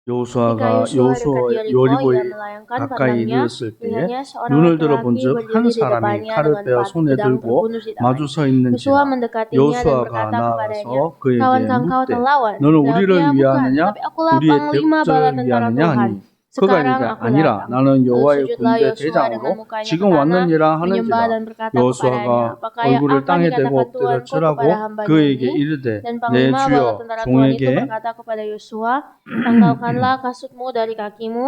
여호수아가 Yosua dekat Yeriko, ia 여리고에 melayangkan 가까이 pandangnya, 이르렀을 때에 lihatnya seorang 눈을 laki-laki 들어본즉 한 berdiri di 사람이 depannya 칼을 dengan 빼어 손에 pedang 들고 terbunuh di tangannya. 마주 서 Yosua 있는지라. mendekatinya dan 여호수아가 berkata kepadanya, 나아가서 그에게 "Kawankah engkau 묻되 terlawan?" 너는 Jawabnya, 우리를 "Bukan, 위하느냐 tapi akulah 우리의 panglima bala 대적자를 tentara 위하느냐 Tuhan. 하니 그가 Sekarang 이르되 aku 아니라 datang." 나는 Lalu 여호와의 sujudlah 군대 Yosua dengan 대장으로 mukanya ke 지금 tanah, 왔느니라 menyembah 하는지라. dan berkata kepadanya, 여호수아가 "Apakah yang 얼굴을 akan 땅에 대고 dikatakan 엎드려 Tuanku kepada 절하고 hambanya 그에게 ini?" 이르되 Dan 내 panglima bala 주여 tentara Tuhan itu 종에게 berkata kepada Yosua, "Tanggalkanlah kasutmu dari kakimu,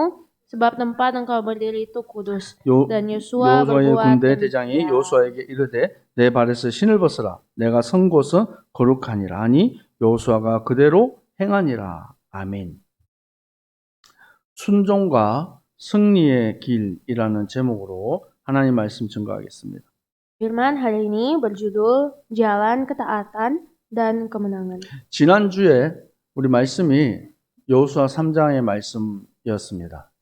sebab tempat engkau berdiri itu kudus." Dan Yosua 여호수아의 berbuat 군대 대장이 demikian. 여호수아에게 이르되 내 발에서 신을 벗으라 내가 선 곳은 거룩하니라 하니 여호수아가 그대로 행하니라. 아멘. 순종과 승리의 길이라는 제목으로 하나님 말씀 증거하겠습니다. Firman hari ini berjudul Jalan Ketaatan dan Kemenangan. 지난주에 우리 말씀이 여호수아 3장의 말씀이었습니다.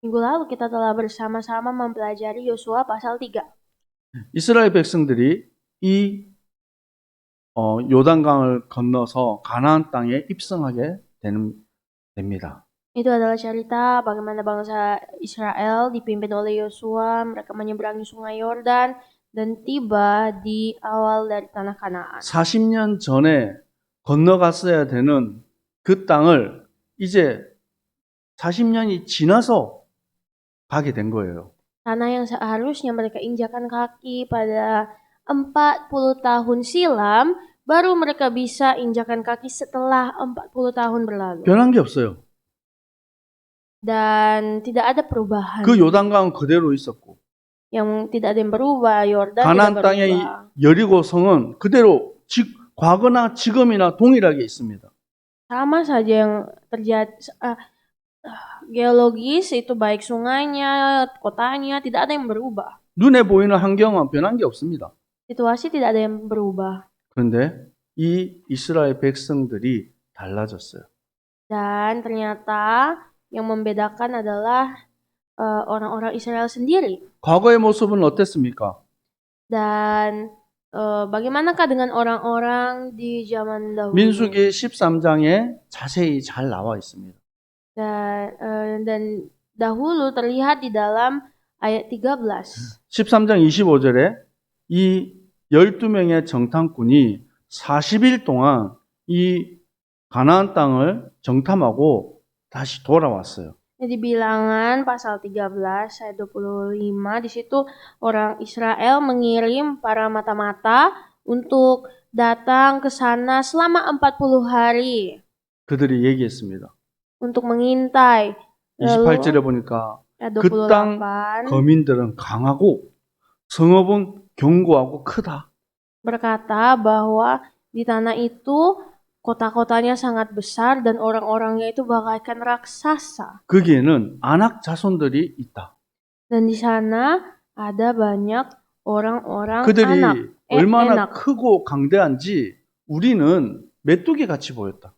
Minggu lalu kita telah bersama-sama mempelajari Yosua pasal 3. 이스라엘 백성들이 이 요단강을 건너서 가나안 땅에 입성하게 됩니다. Itu adalah cerita bagaimana bangsa Israel dipimpin oleh Yosua, mereka menyeberangi sungai Yordan dan tiba di awal dari tanah Kanaan. 40년 전에 건너갔어야 되는 그 땅을 이제 40년이 지나서 가게 된 거예요. Tanah yang seharusnya mereka injakan kaki pada 40 tahun silam, baru mereka bisa injakan kaki setelah 40 tahun berlalu. 변한 게 없어요. Dan tidak ada perubahan. 그 요단강은 그대로 있었고 Yang tidak ada yang berubah, Yordan 가나안 tidak 땅의 berubah. 여리고 성은 그대로 과거나 지금이나 동일하게 있습니다. Sama saja yang terjadi geologis itu baik sungainya, kotanya tidak ada yang berubah. 눈에 보이는 환경은 변한 게 없습니다. Situasi tidak ada yang berubah. 그런데 이 이스라엘 백성들이 달라졌어요. Dan ternyata yang membedakan adalah orang-orang Israel sendiri. 과거의 모습은 어땠습니까? Dan bagaimanakah dengan orang-orang di zaman dahulu? 민수기 13장에 자세히 잘 나와 있습니다. Dan dahulu terlihat di dalam ayat 13. 13장 25절에 이 12명의 정탐꾼이 40일 동안 이 가나안 땅을 정탐하고 다시 돌아왔어요. Jadi bilangan pasal 13 ayat 25 di situ orang Israel mengirim para mata-mata untuk datang ke sana selama 40 hari. 그들이 얘기했습니다. Untuk mengintai. 28절에 보니까 ayat 그 땅 28 거민들은 강하고 성읍은 견고하고 크다. berkata bahwa di tanah itu kota-kotanya sangat besar dan orang-orangnya itu bagaikan raksasa. 거기에는 아낙 자손들이 있다. Dan di sana ada banyak orang-orang 그들이 anak. 얼마나 enak. 크고 강대한지 우리는 메뚜기 같이 보였다.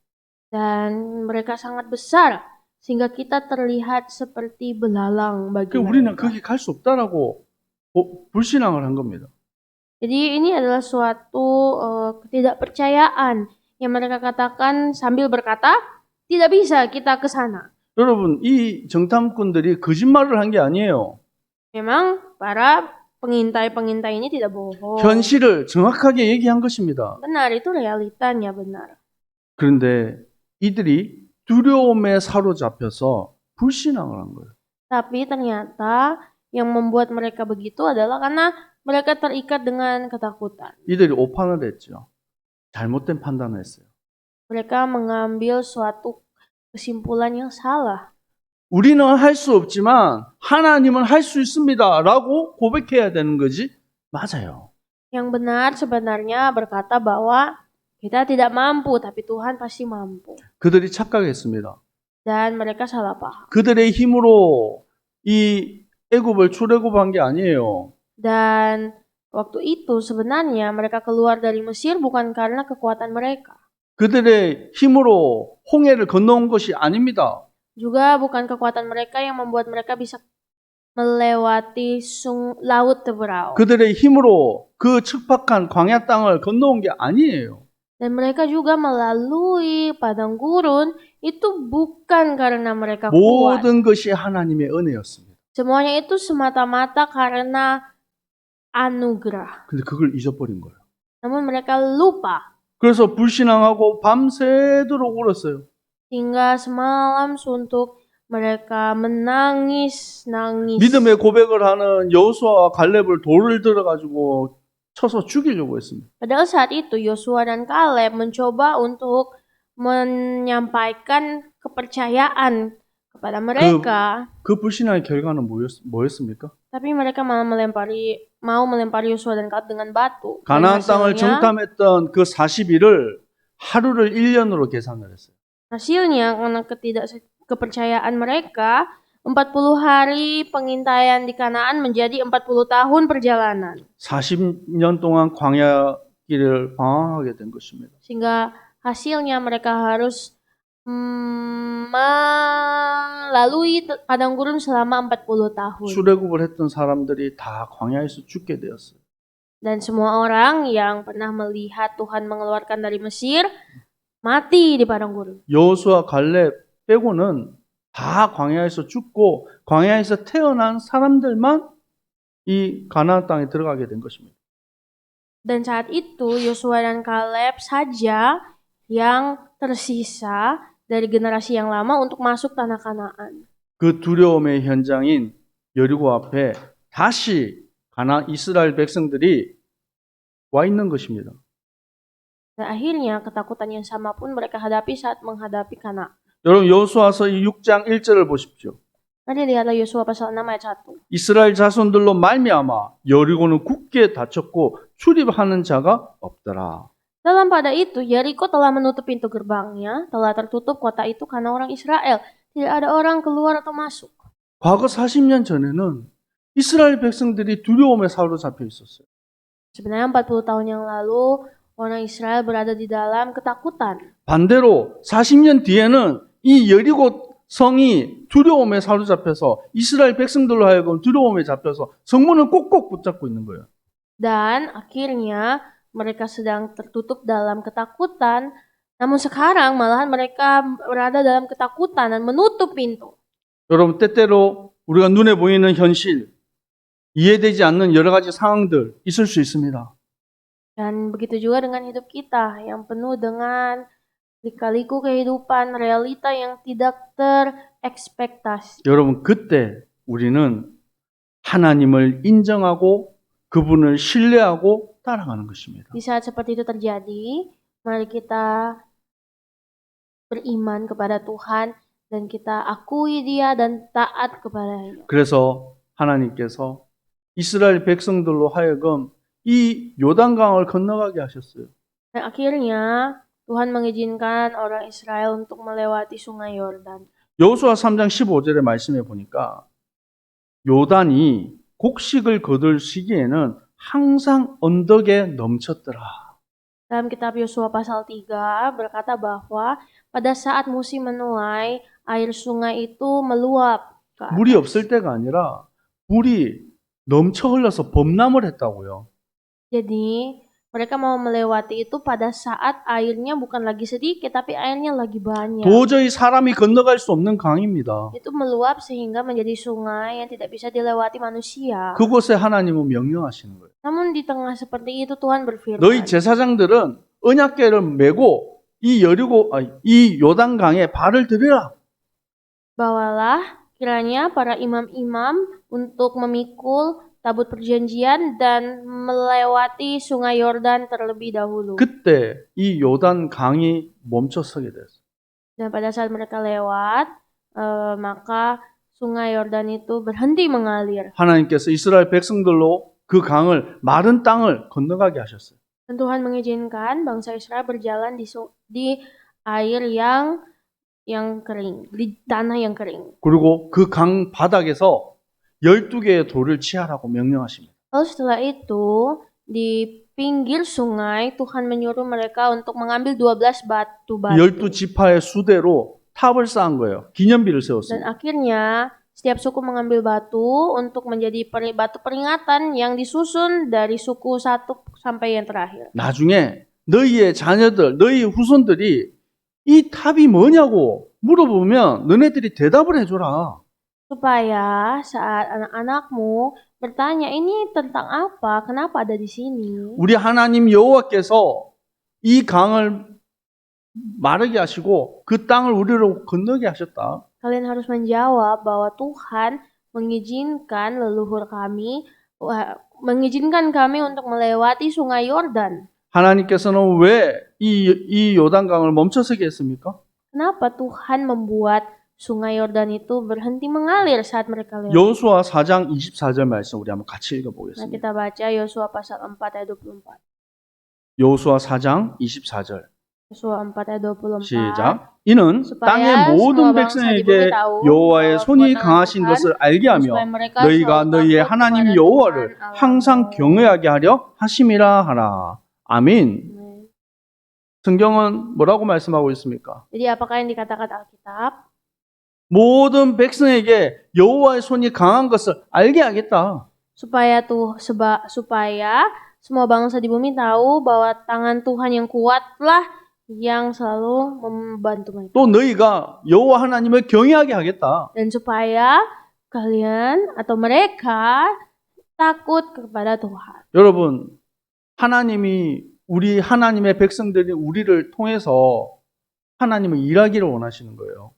Dan mereka sangat besar sehingga kita terlihat seperti belalang bagi 우리는 mereka. 거기 갈 수 없다라고 불신앙을 한 겁니다. Jadi ini adalah suatu ketidakpercayaan yang mereka katakan sambil berkata, tidak bisa kita ke sana. 여러분, 이 정탐꾼들이 거짓말을 한 게 아니에요. Memang para pengintai-pengintai ini tidak bohong. 현실을 정확하게 얘기한 것입니다. Benar, itu realitanya benar. 그런데 이들이 두려움에 사로잡혀서 불신앙을 한 거예요. Tapi ternyata yang membuat mereka begitu adalah karena mereka terikat dengan ketakutan. 이들이 오판을 했죠. 잘못된 판단을 했어요. Mereka mengambil suatu kesimpulan yang salah. 우리는 할 수 없지만 하나님은 할 수 있습니다라고 고백해야 되는 거지. 맞아요. Yang benar sebenarnya berkata bahwa kita tidak mampu, tapi Tuhan pasti mampu. 그들이 착각했습니다. Dan mereka salah paham. 그들의 힘으로 이 애굽을 출애굽한 게 아니에요. Dan waktu itu sebenarnya mereka keluar dari Mesir bukan karena kekuatan mereka. 그들의 힘으로 홍해를 건너온 것이 아닙니다. Juga bukan kekuatan mereka yang membuat mereka bisa melewati laut Teberau. 그들의 힘으로 그 척박한 광야 땅을 건너온 게 아니에요. Dan mereka juga melalui padang gurun itu bukan karena mereka kuat. 모든 것이 하나님의 은혜였습니다. Semuanya itu semata-mata karena anugerah. 근데 그걸 잊어버린 거예요. Namun mereka lupa. 그래서 불신앙하고 밤새도록 울었어요. Hingga semalam suntuk mereka menangis. 믿음의 고백을 하는 여호수아와 갈렙을 돌을 들어가지고 쳐서 죽이려고 했습니다. Padahal saat itu Yosua dan Kaleb mencoba untuk menyampaikan kepercayaan kepada mereka. 그 불신앙의 결과는 뭐였습니까? Tapi mereka malah mau melempari Yosua dan Kaleb dengan batu. Dan 가나안 땅을 hasilnya, 정탐했던 그 40일을 하루를 1년으로 계산을 했어요. karena kepercayaan mereka, 40 hari pengintaian di Kanaan menjadi 40 tahun perjalanan. 40년 동안 광야 길을 방황하게 된 것입니다. Sehingga hasilnya mereka harus melalui padang gurun selama 40 tahun. 출애굽을 했던 사람들이 다 광야에서 죽게 되었어요. Dan semua orang yang pernah melihat Tuhan mengeluarkan dari Mesir mati di padang gurun. 여호수아 갈렙 빼고는 다 광야에서 죽고 광야에서 태어난 사람들만 이 가나안 땅에 들어가게 된 것입니다. Dan saat itu Yosua dan Kaleb saja yang tersisa dari generasi yang lama untuk masuk tanah Kanaan. 그 두려움의 현장인 여리고 앞에 다시 이스라엘 백성들이 와 있는 것입니다. Dan akhirnya ketakutan yang sama pun mereka hadapi saat menghadapi Kanaan. 여러분 여호수아서 6장 1절을 보십시오. Mari lihatlah Yosua pasal 6 ayat 1. 이스라엘 자손들로 말미암아 여리고는 굳게 닫혔고 출입하는 자가 없더라. Dalam pada itu, Yeriko telah menutup pintu gerbangnya, telah tertutup kota itu karena orang Israel. Tidak ada orang keluar atau masuk. 과거 40년 전에는 이스라엘 백성들이 두려움에 사로잡혀 있었어요. Sebenarnya 40 tahun yang lalu, orang Israel berada di dalam ketakutan. 반대로 40년 뒤에는 이 여리고 성이 두려움에 사로잡혀서 이스라엘 백성들로 하여금 두려움에 잡혀서 성문을 꼭꼭 붙잡고 있는 거예요. Dan akhirnya mereka sedang tertutup dalam ketakutan. Namun sekarang malahan mereka berada dalam ketakutan dan menutup pintu. 여러분 때때로 우리가 눈에 보이는 현실, 이해되지 않는 여러 가지 상황들 있을 수 있습니다. Dan begitu juga dengan hidup kita yang penuh dengan lika-liku kehidupan, realita yang tidak terekspektasi. 여러분 그때 우리는 하나님을 인정하고 그분을 신뢰하고 따라가는 것입니다. Di saat seperti itu terjadi, mari kita beriman kepada Tuhan dan kita akui Dia dan taat kepadanya. 그래서 하나님께서 이스라엘 백성들로 하여금 이 요단강을 건너가게 하셨어요. Dan akhirnya Tuhan mengizinkan orang Israel untuk melewati sungai Yordan. 여호수아 3장 15절의 말씀에 보니까 요단이 곡식을 거둘 시기에는 항상 언덕에 넘쳤더라. Dalam kitab Yosua pasal 3 berkata bahwa pada saat musim menuai, air sungai itu meluap ke atas. 물이 없을 때가 아니라 물이 넘쳐 흘러서 범람을 했다고요. Jadi mereka mau melewati itu pada saat airnya bukan lagi sedikit, tapi airnya lagi banyak. 도저히 사람이 건너갈 수 없는 강입니다. Itu meluap sehingga menjadi sungai yang tidak bisa dilewati manusia. 그곳에 하나님은 명령하시는 거예요. Namun di tengah seperti itu Tuhan berfirman, 너희 제사장들은 언약궤를 메고 이 요단강에 발을 들이라. bawalah kiranya para imam-imam untuk memikul tabut perjanjian dan melewati sungai Yordan terlebih dahulu. 그때 이 요단강이 멈춰서게 됐어요. Dan pada saat mereka lewat, maka sungai Yordan itu berhenti mengalir. 하나님께서 이스라엘 백성들로 그 강을 마른 땅을 건너가게 하셨어요. Dan Tuhan mengizinkan bangsa Israel berjalan di air yang kering, di tanah yang kering. 그리고 그 강 바닥에서 12개의 돌을 치하라고 명령하십니다. Lalu setelah itu, di pinggir sungai, Tuhan menyuruh mereka untuk mengambil 12 batu-batu. 12지파의 수대로 탑을 쌓은 거예요. 기념비를 Dan 세웠어요. akhirnya, setiap suku mengambil batu untuk menjadi batu peringatan yang disusun dari suku satu sampai yang terakhir. 나중에 너희의 자녀들, 너희 후손들이 이 탑이 뭐냐고 물어보면 너네들이 대답을 해줘라. Supaya saat anak-anakmu bertanya, ini tentang apa? Kenapa ada di sini? 우리 하나님 여호와께서 이 강을 마르게 하시고 그 땅을 우리로 건너게 하셨다. Kalian harus menjawab bahwa Tuhan mengizinkan leluhur kami, mengizinkan kami untuk melewati sungai Yordan. 하나님께서는 왜 이 요단강을 멈춰서게 했습니까? Kenapa Tuhan membuat sungai Yordan itu berhenti mengalir saat mereka lewat? 여호수아 4장 24절 말씀 우리 한번 같이 Nah, 읽어보겠습니다. kita baca Yosua pasal 4 ayat 24. 여호수아 4장 24절 Yosua 4 ayat 24. 시작. 이는 supaya 땅의 semua 모든 bangsa di bumi 백성에게 tahu 여호와의 bahwa 손이 kewenangan 강하신 Tuhan, 것을 알게 하며 supaya mereka 너희가 selalu 너희의 takut 하나님 kepada 여호와를 Tuhan 항상 Allahmu. 경외하게 하려 하심이라 하라. 아멘. Amin. 성경은 뭐라고 말씀하고 있습니까? Jadi apakah yang dikatakan Alkitab? 모든 백성에게 여호와의 손이 강한 것을 알게 하겠다. Supaya supaya semua bangsa di bumi tahu bahwa tangan Tuhan yang kuatlah yang selalu membantu mereka. 또 너희가 여호와 하나님을 경외하게 하겠다. Dan supaya kalian atau mereka takut kepada Tuhan. 여러분, 하나님이 우리 하나님의 백성들이 우리를 통해서 하나님을 일하기를 원하시는 거예요.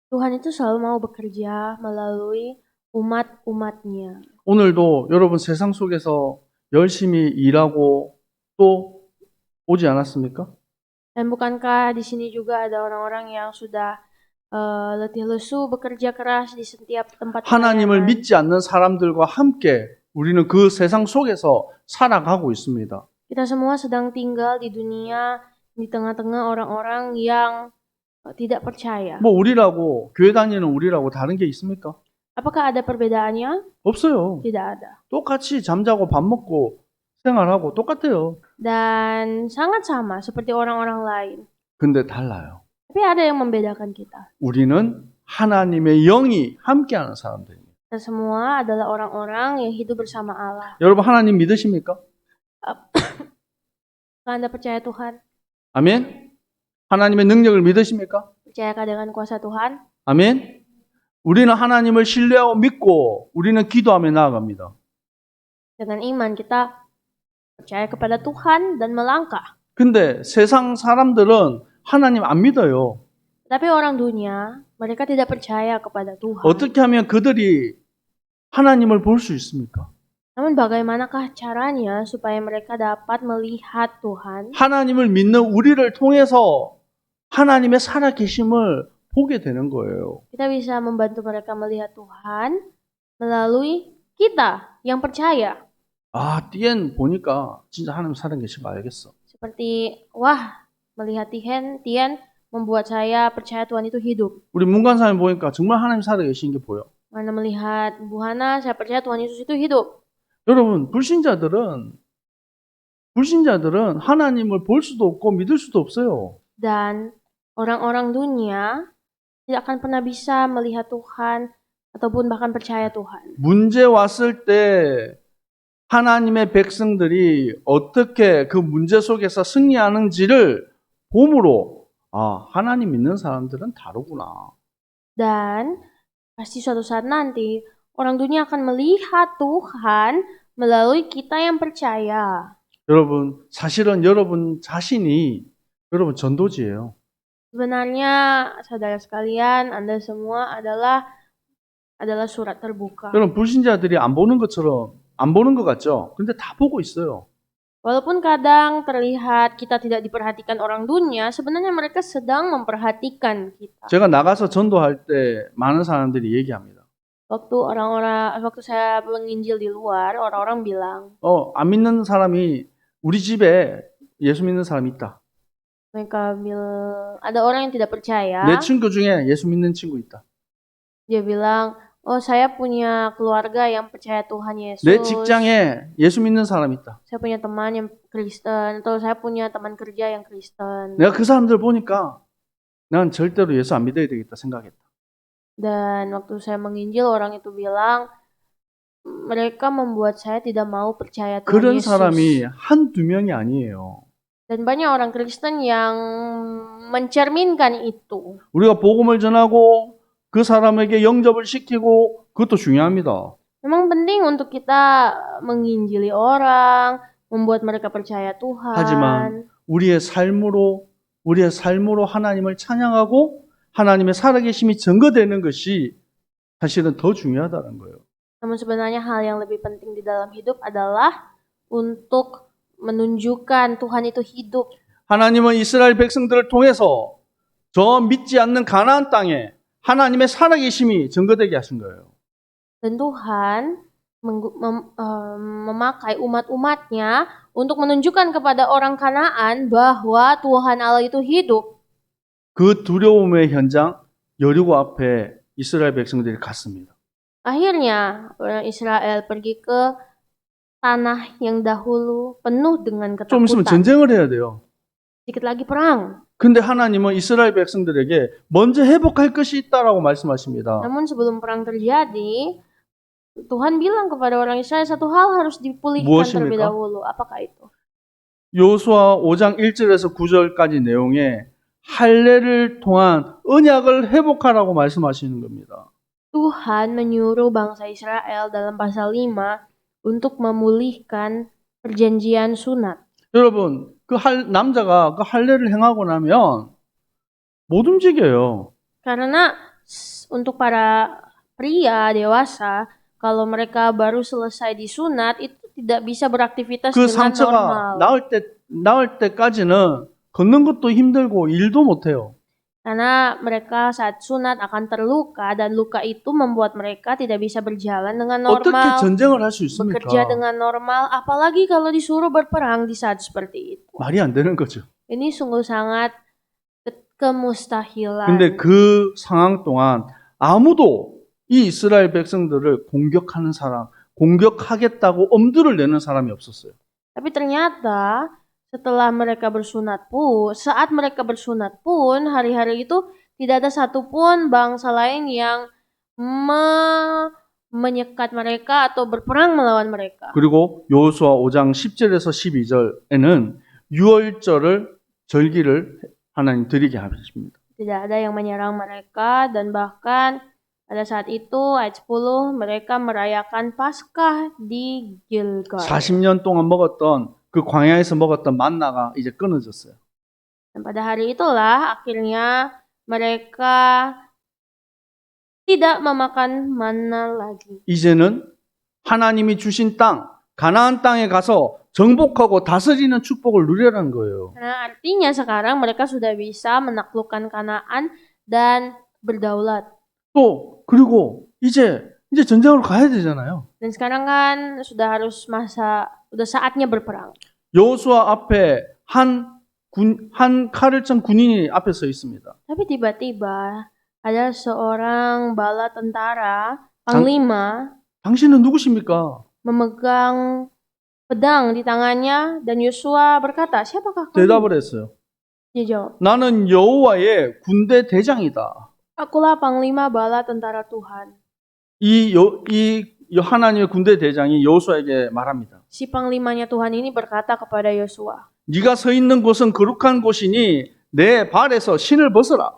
Tuhan itu selalu mau bekerja melalui umat-umatnya. 오늘도 여러분 세상 속에서 열심히 일하고 또 오지 않았습니까? Dan bukankah di sini juga ada orang-orang yang sudah letih lesu bekerja keras di setiap tempat 하나님을 pelayanan. 믿지 않는 사람들과 함께 우리는 그 세상 속에서 살아가고 있습니다. Kita semua sedang tinggal di dunia di tengah-tengah orang-orang yang tidak percaya. 뭐 우리라고 교회 다니는 우리라고 다른 게 있습니까? Apakah ada perbedaannya? 없어요. Tidak ada. 똑같이 잠자고 밥 먹고 생활하고 똑같아요. Dan sangat sama seperti orang-orang lain. 근데 달라요. Tapi ada yang membedakan kita. 우리는 하나님의 영이 함께하는 사람들입니다. Kita semua adalah orang-orang yang hidup bersama Allah. 여러분 하나님 믿으십니까? Anda percaya Tuhan? 아멘. 하나님의 능력을 믿으십니까? Percayakah dengan kuasa Tuhan? 아멘. 우리는 하나님을 신뢰하고 믿고 우리는 기도하며 나아갑니다. Dengan iman kita percaya kepada Tuhan dan melangkah. 근데 세상 사람들은 하나님 안 믿어요. Tapi orang dunia, mereka tidak percaya kepada Tuhan. 어떻게 하면 그들이 하나님을 볼 수 있습니까? Namun bagaimanakah caranya supaya mereka dapat melihat Tuhan? 하나님을 믿는 우리를 통해서 하나님의 살아계심을 보게 되는 거예요. Kita bisa membantu mereka melihat Tuhan melalui kita yang percaya. 아, 띠엔 보니까 진짜 하나님 살아계심 알겠어. Seperti, wah, melihat Tian membuat saya percaya Tuhan itu hidup. 우리 문관사님 보니까 정말 하나님 살아계신 게 보여. Karena melihat Bu Hana, saya percaya Tuhan Yesus itu hidup. 여러분, 불신자들은 하나님을 볼 수도 없고 믿을 수도 없어요. Dan orang-orang dunia tidak akan pernah bisa melihat Tuhan ataupun bahkan percaya Tuhan. 문제 왔을 때 하나님의 백성들이 어떻게 그 문제 속에서 승리하는지를 봄으로 아, 하나님 믿는 사람들은 다르구나. Dan pasti suatu saat nanti orang dunia akan melihat Tuhan melalui kita yang percaya. 여러분, 사실은 여러분 자신이 여러분 전도지예요. Sebenarnya saudara sekalian, Anda semua adalah surat terbuka. 여러분 불신자들이 안 보는 것 같죠? 근데 다 보고 있어요. Walaupun kadang terlihat kita tidak diperhatikan orang dunia, sebenarnya mereka sedang memperhatikan kita. 제가 나가서 전도할 때 많은 사람들이 얘기합니다. Waktu saya menginjil di luar, orang-orang bilang, 안 믿는 사람이 우리 집에 예수 믿는 사람이 있다. mereka bilang, ada orang yang tidak percaya. 내 친구 중에 예수 믿는 친구 있다. Dia bilang, oh saya punya keluarga yang percaya Tuhan Yesus. 내 직장에 예수 믿는 사람 있다. Saya punya teman yang Kristen, atau saya punya teman kerja yang Kristen. 내가 그 사람들 보니까 난 절대로 예수 안 믿어야 되겠다 생각했다. Dan waktu saya menginjil, orang itu bilang, mereka membuat saya tidak mau percaya Tuhan 그런 Yesus. 사람이 한두 명이 아니에요. Dan banyak orang Kristen yang mencerminkan itu. 우리가 복음을 전하고 그 사람에게 영접을 시키고 그것도 중요합니다. Memang penting untuk kita menginjili orang, membuat mereka percaya Tuhan. 하지만 우리의 삶으로 하나님을 찬양하고 하나님의 살아계심이 증거되는 것이 사실은 더 중요하다는 거예요. Namun sebenarnya hal yang lebih penting di dalam hidup adalah untuk menunjukkan Tuhan itu hidup. 하나님은 이스라엘 백성들을 통해서 저 믿지 않는 가나안 땅에 하나님의 살아계심이 증거되게 하신 거예요. Dan Tuhan memakai umat-umatnya untuk menunjukkan kepada orang Kanaan bahwa Tuhan Allah itu hidup. 그 두려움의 현장 여리고 앞에 이스라엘 백성들이 갔습니다. Akhirnya orang Israel pergi ke tanah yang dahulu penuh dengan 좀 있으면 ketakutan. 전쟁을 해야 돼요. Sedikit lagi perang. 근데 하나님은 이스라엘 백성들에게 먼저 회복할 것이 있다라고 말씀하십니다. Namun sebelum perang terjadi, Tuhan bilang kepada orang Israel satu hal harus dipulihkan 무엇입니까? terlebih dahulu. Apakah itu? 여호수아 5장 1절에서 9절까지 내용에 할례를 통한 언약을 회복하라고 말씀하시는 겁니다. Tuhan menyuruh bangsa Israel dalam pasal 5 untuk memulihkan perjanjian sunat. 여러분, 남자가 그 할례를 행하고 나면 못 움직여요. Karena untuk para pria dewasa, kalau mereka baru selesai disunat itu tidak bisa beraktivitas 그 dengan 상처가 normal. 나을 때까지는 걷는 것도 힘들고 일도 못 해요. Karena mereka saat sunat akan terluka dan luka itu membuat mereka tidak bisa berjalan dengan 어떻게 normal, 전쟁을 할 수 있습니까? bekerja dengan normal, apalagi kalau disuruh berperang di saat seperti itu. 말이 안 되는 거죠. Ini sungguh sangat kemustahilan. 근데 그 상황 동안 아무도 이 이스라엘 백성들을 공격하는 사람, 공격하겠다고 엄두를 내는 사람이 없었어요. Tapi ternyata setelah mereka bersunat pun, saat mereka bersunat pun, hari-hari itu tidak ada satupun bangsa lain yang menyekat mereka atau berperang melawan mereka. 그리고 여호수아 5장 10절에서 12절에는 유월절을 절기를 하나님 드리게 하십니다. Tidak ada yang menyerang mereka dan bahkan pada saat itu ayat 10 mereka merayakan Paskah di Gilgal. 40년 동안 먹었던 그 광야에서 먹었던 만나가 이제 끊어졌어요. Dan pada hari itulah akhirnya mereka tidak memakan manna lagi. 이제는 하나님이 주신 땅, 가나안 땅에 가서 정복하고 다스리는 축복을 누리라는 거예요. Nah, artinya sekarang mereka sudah bisa menaklukkan Kanaan dan berdaulat. 또 그리고 이제 전쟁으로 가야 되잖아요. Dan sekarang kan sudah saatnya berperang. 여호수아 앞에 한 칼을 찬 군인이 앞에 서 있습니다. Tapi tiba-tiba ada seorang bala tentara, panglima, 당신은 누구십니까? memegang pedang di tangannya dan Yosua berkata, "Siapakah kamu?" 대답을 했어요. Dia jawab, 나는 여호와의 군대 대장이다. "Akulah panglima bala tentara Tuhan." 이 하나님의 군대 대장이 여호수아에게 말합니다. Si panglimanya Tuhan ini berkata kepada Yosua, 네가 서 있는 곳은 거룩한 곳이니 내 발에서 신을 벗어라.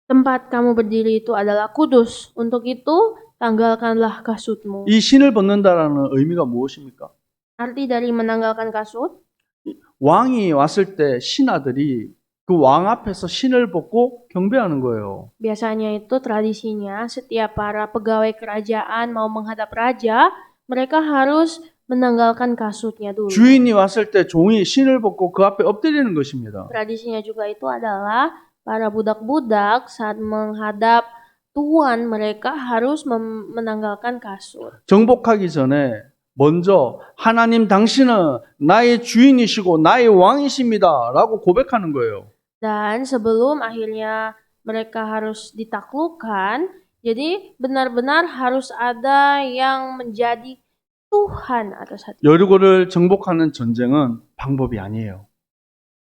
"Tempat kamu berdiri itu adalah kudus. Untuk itu, tanggalkanlah kasutmu." 이 신을 벗는다라는 의미가 무엇입니까? Arti dari menanggalkan kasut, 왕이 왔을 때 신하들이 그 왕 앞에서 신을 벗고 경배하는 거예요. biasanya itu tradisinya setiap para pegawai kerajaan mau menghadap raja, mereka harus menanggalkan kasutnya dulu. 주인이 왔을 때 종이 신을 벗고 그 앞에 엎드리는 것입니다. Tradisinya juga itu adalah para budak-budak saat menghadap tuan mereka harus menanggalkan kasut. 정복하기 전에 먼저 하나님 당신은 나의 주인이시고 나의 왕이십니다 라고 고백하는 거예요. Dan sebelum akhirnya mereka harus ditaklukkan, jadi benar-benar harus ada yang menjadi Tuhan atas hati. 여리고를 정복하는 전쟁은 방법이 아니에요.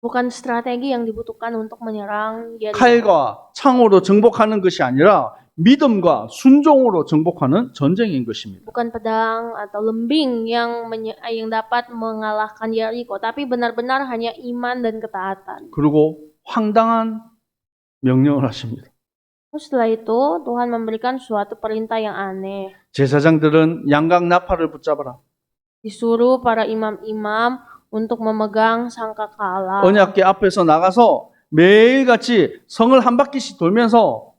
Bukan strategi yang dibutuhkan untuk menyerang Yeriko. 칼과 창으로 정복하는 것이 아니라 믿음과 순종으로 정복하는 전쟁인 것입니다. Bukan pedang atau lembing yang dapat mengalahkan Yeriko, tapi benar-benar hanya iman dan ketaatan. 그리고 황당한 명령을 하십니다. Terus setelah itu Tuhan memberikan suatu perintah yang aneh. 제사장들은 양각 나팔을 붙잡아라. Disuruh para imam-imam untuk memegang sangkakala. 언약궤 앞에서 나가서 매일같이 성을 한 바퀴씩 돌면서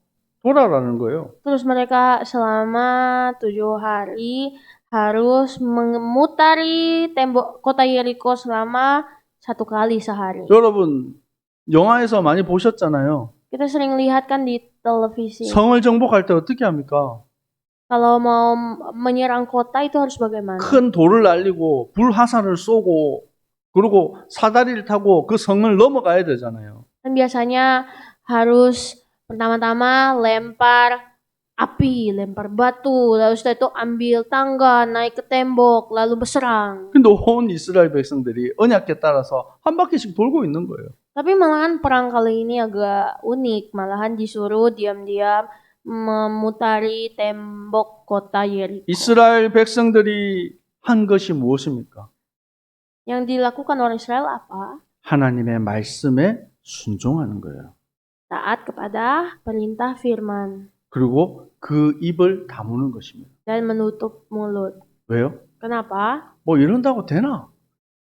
돌아라는 거예요. Terus mereka selama 7 hari harus memutari tembok kota Yeriko selama 1 kali sehari. 여러분 영화에서 많이 보셨잖아요. Kita sering lihat kan di televisi. 성을 정복할 때 어떻게 합니까? Kalau mau menyerang kota itu harus bagaimana? 큰 돌을 날리고 불화살을 쏘고 그리고 사다리를 타고 그 성을 넘어가야 되잖아요. Kan biasanya harus pertama-tama lempar api, lempar batu, lalu setelah itu ambil tangga, naik ke tembok, lalu berserang. 근데 온 이스라엘 백성들이 언약궤 따라서 한 바퀴씩 돌고 있는 거예요. Tapi malahan perang kali ini agak unik, malahan disuruh diam-diam memutari tembok kota Yeriko. 이스라엘 백성들이 한 것이 무엇입니까? Yang dilakukan orang Israel apa? 하나님의 말씀에 순종하는 거예요. Taat kepada perintah firman 그리고 그 입을 다무는 것입니다. dan menutup mulut. 왜요? Kenapa? 뭐 이런다고 되나?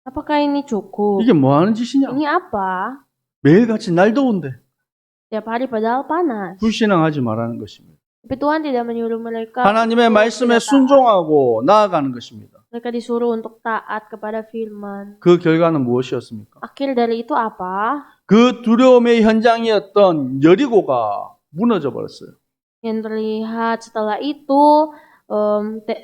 Apakah ini cukup? 이게 뭐 하는 짓이냐? Ini apa? 매일같이 날 더운데 Tiap hari padahal panas. 불신앙하지 말라는 것입니다. Tapi Tuhan tidak menyuruh mereka 하나님의 untuk 말씀에 tidak taat. 순종하고 나아가는 것입니다. Mereka disuruh untuk taat kepada firman. 그 결과는 무엇이었습니까? Akhir dari itu apa? 그 두려움의 현장이었던 여리고가 무너져 버렸어요. Yang terlihat setelah itu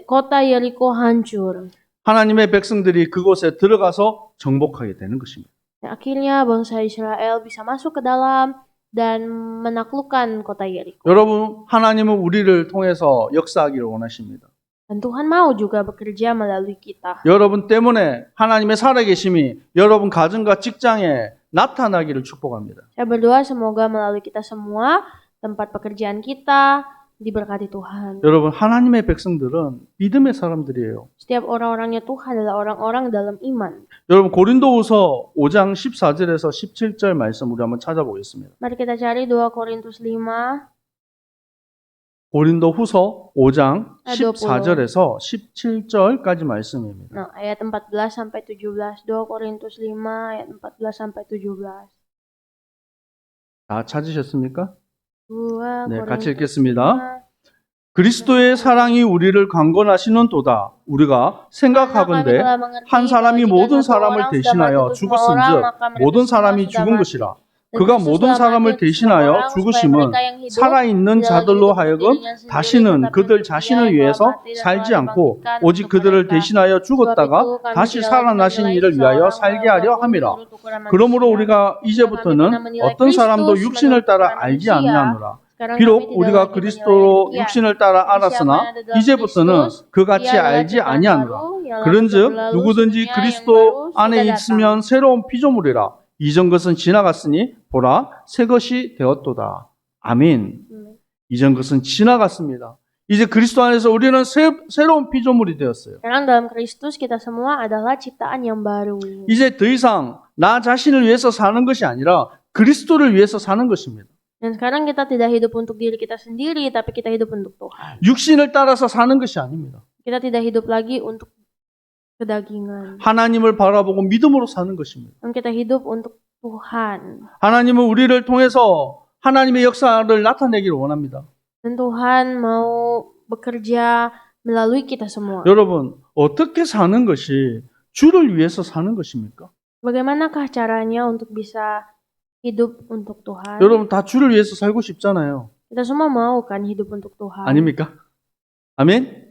kota Yeriko hancur. 하나님의 백성들이 그곳에 들어가서 정복하게 되는 것입니다. Dan akhirnya bangsa Israel bisa masuk ke dalam dan menaklukkan kota Yeriko. 여러분, 하나님은 우리를 통해서 역사하기를 원하십니다. Dan Tuhan mau juga bekerja melalui kita. 여러분 때문에 하나님의 살아계심이 여러분 가정과 직장에 나타나기를 축복합니다. Saya berdoa semoga melalui kita semua tempat pekerjaan kita diberkati Tuhan. 여러분, 하나님의 백성들은 믿음의 사람들이에요. Setiap orang-orangnya Tuhan adalah orang-orang dalam iman. 여러분, 고린도후서 5장 14절에서 17절 말씀 우리 한번 찾아보겠습니다. Mari kita cari 2 Korintus 5 고린도후서 5장 ayat 20. 14절에서 17절까지 말씀입니다. Nah, ayat 14 sampai 17. 2 Korintus 5 ayat 14 sampai 17. 다 찾으셨습니까? 2 네, Korintus 같이 읽겠습니다. 5. 그리스도의 사랑이 우리를 강권하시는도다. 우리가 생각하건대 한 사람이 모든 사람을 대신하여 죽었은즉 모든 사람이 죽은 것이라. 그가 모든 사람을 대신하여 죽으심은 살아있는 자들로 하여금 다시는 그들 자신을 위해서 살지 않고 오직 그들을 대신하여 죽었다가 다시 살아나신 이를 위하여 살게 하려 함이라. 그러므로 우리가 이제부터는 어떤 사람도 육신을 따라 알지 아니하노라. 비록 우리가 그리스도로 육신을 따라 알았으나 이제부터는 그같이 알지 아니하노라. 그런즉 누구든지 그리스도 안에 있으면 새로운 피조물이라. 이전 것은 지나갔으니 보라 새 것이 되었도다. 아멘. 이전 것은 지나갔습니다. 이제 그리스도 안에서 우리는 새로운 피조물이 되었어요. Sekarang dalam Kristus kita semua adalah ciptaan yang baru. 이제 더 이상 나 자신을 위해서 사는 것이 아니라 그리스도를 위해서 사는 것입니다. Dan sekarang kita tidak hidup untuk diri kita sendiri, tapi kita hidup untuk Tuhan. 육신을 따라서 사는 것이 아닙니다. Kita tidak hidup lagi untuk kedagingan. 하나님을 바라보고 믿음으로 사는 것입니다. Dan kita hidup untuk Tuhan. 하나님은 우리를 통해서 하나님의 역사를 나타내기를 원합니다. Dan Tuhan mau bekerja melalui kita semua. 여러분, 어떻게 사는 것이 주를 위해서 사는 것입니까? Bagaimanakah caranya untuk bisa hidup untuk Tuhan? 여러분 다 주를 위해서 살고 싶잖아요. Kita semua mau kan hidup untuk Tuhan. 아닙니까? 아멘?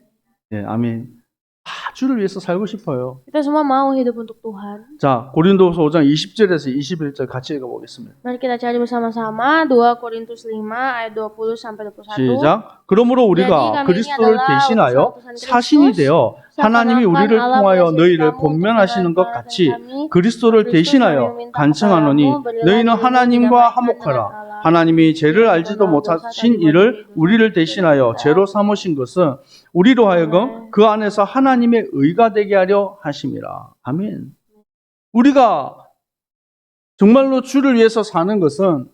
네, 아멘. 다 주를 위해서 살고 싶어요. Kita semua mau hidup untuk Tuhan. 자, 고린도후서 5장 20절에서 21절 같이 읽어보겠습니다. Mari kita cari bersama-sama 2 Korintus 5 ayat 20 sampai 21. 시작. 그러므로 우리가 그리스도를 대신하여 사신이 되어 하나님이 우리를 통하여 너희를 권면하시는 것 같이 그리스도를 대신하여 간청하노니 너희는 하나님과 화목하라. 하나님이 죄를 알지도 못하신 이를 우리를 대신하여 죄로 삼으신 것은 우리로 하여금 그 안에서 하나님의 의가 되게 하려 하심이라. 아멘. 우리가 정말로 주를 위해서 사는 것은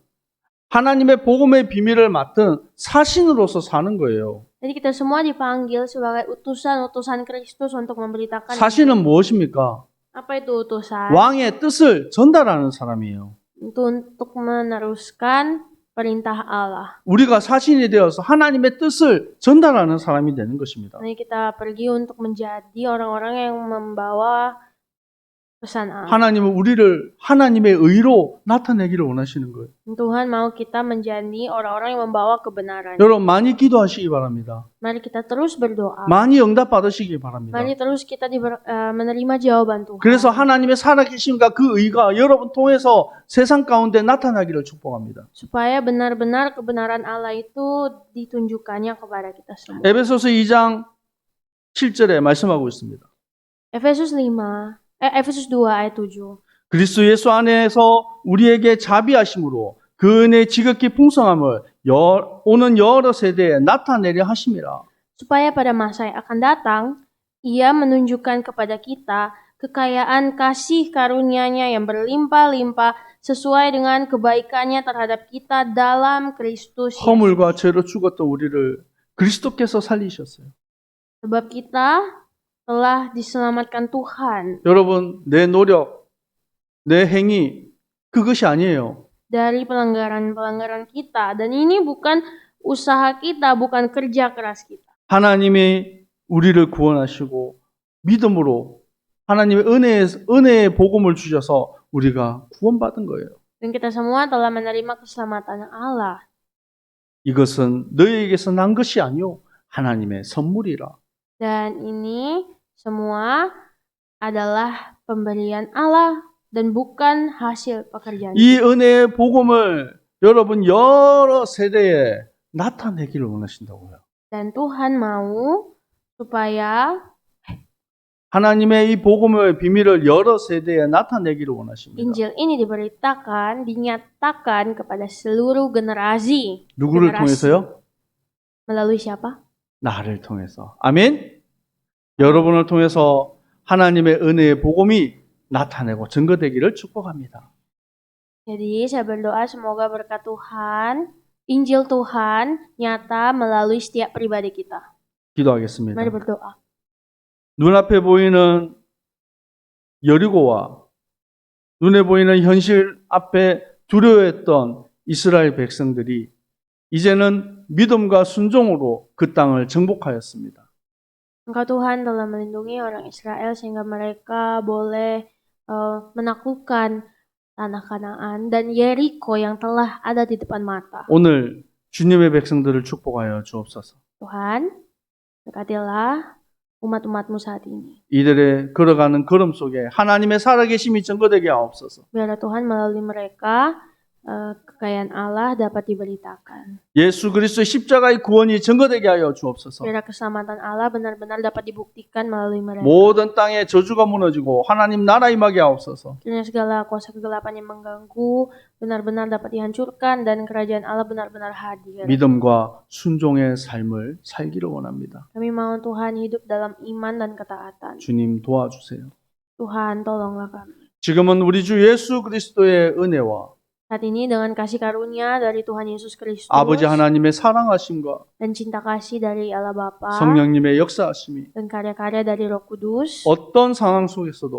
하나님의 복음의 비밀을 맡은 사신으로서 사는 거예요. Jadi kita semua dipanggil sebagai utusan-utusan Kristus untuk memberitakan. 사신은 무엇입니까? Apa itu utusan? 왕의 뜻을 전달하는 사람이에요. Untuk meneruskan perintah Allah. 우리가 사신이 되어서 하나님의 뜻을 전달하는 사람이 되는 것입니다. Jadi kita pergi untuk menjadi orang-orang yang membawa pesan Allah. 하나님은 우리를 하나님의 의로 나타내기를 원하시는 거예요. Tuhan mau kita menjadi orang-orang yang membawa kebenaran. 여러분 많이 기도하시기 바랍니다. Mari kita terus berdoa. 많이 응답 받으시기 바랍니다. Mari terus kita menerima jawaban Tuhan. 그래서 하나님의 살아계심과 그 의가 여러분 통해서 세상 가운데 나타나기를 축복합니다. Supaya benar-benar kebenaran Allah itu ditunjukkannya kepada kita semua. 에베소서 2장 7절에 말씀하고 있습니다. Efesus 2 ayat 7. 그리스도 예수 안에서 우리에게 자비하심으로 그 은혜의 지극히 풍성함을 오는 여러 세대에 나타내려 하심이라. Supaya pada masa yang akan datang, Ia menunjukkan kepada kita kekayaan kasih karunia-Nya yang berlimpah-limpah sesuai dengan kebaikannya terhadap kita dalam Kristus Yesus. 허물과 죄로 죽었던 우리를 그리스도께서 살리셨어요. Sebab kita telah diselamatkan Tuhan 여러분, 내 노력, 내 행위 그것이 아니에요. dari pelanggaran-pelanggaran kita. Dan ini bukan usaha kita, bukan kerja keras kita. 하나님이 우리를 구원하시고 믿음으로 하나님의 은혜의 복음을 주셔서 우리가 구원받은 거예요. Dan kita semua telah menerima keselamatan Allah. 이것은 너희에게서 난 것이 아니요 하나님의 선물이라. Dan ini semua adalah pemberian Allah dan bukan hasil pekerjaan. 이 은혜의 복음을 여러분 여러 세대에 나타내기를 원하신다고요. Dan Tuhan mau supaya 하나님의 이 복음의 비밀을 여러 세대에 나타내기를 원하십니다. Injil ini dinyatakan kepada seluruh generasi. 누구를 통해서요? Melalui siapa? 나를 통해서. 아멘. 여러분을 통해서 하나님의 은혜의 복음이 나타내고 증거되기를 축복합니다. Jadi saya berdoa semoga berkat Tuhan, Injil Tuhan nyata melalui setiap pribadi kita. 기도하겠습니다. Mari berdoa. 눈앞에 보이는 여리고와 눈에 보이는 현실 앞에 두려워했던 이스라엘 백성들이 이제는 믿음과 순종으로 그 땅을 정복하였습니다. Engkau Tuhan telah melindungi orang Israel sehingga mereka boleh menaklukkan tanah Kanaan dan Yeriko yang telah ada di depan mata. 오늘 주님의 백성들을 축복하여 주옵소서. Tuhan, berkatilah umat-umatmu saat ini. 이들의 걸어가는 걸음 속에 하나님의 살아계심이 증거되게 하옵소서. Biarlah Tuhan melalui mereka kekayaan Allah dapat diberitakan. 예수 그리스도의 십자가의 구원이 증거되게 하여 주옵소서. Biarlah keselamatan Allah benar-benar dapat dibuktikan melalui mereka. 모든 땅에 저주가 무너지고 하나님 나라 임하게 하옵소서. Kiranya segala kuasa kegelapan yang mengganggu benar-benar dapat dihancurkan dan kerajaan Allah benar-benar hadir. 믿음과 순종의 삶을 살기를 원합니다. Kami mau Tuhan hidup dalam iman dan ketaatan. 주님 도와주세요. Tuhan, tolonglah kami. 지금은 우리 주 예수 그리스도의 은혜와 Saat ini dengan kasih karunia dari Tuhan Yesus Kristus 아버지 하나님의 사랑하심과 dan cinta kasih dari Allah Bapa 성령님의 역사하심이 dan karya-karya dari Roh Kudus 어떤 상황 속에서도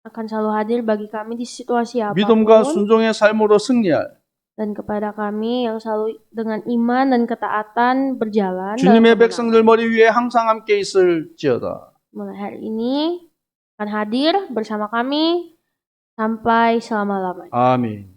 akan selalu hadir bagi kami di situasi 믿음과 apapun 순종의 삶으로 승리할 dan kepada kami yang selalu dengan iman dan ketaatan berjalan dalam 주님의 kemenangan. 백성들 머리 위에 항상 함께 있을지어다. Mulai hari ini akan hadir bersama kami sampai selama-lamanya. 아멘.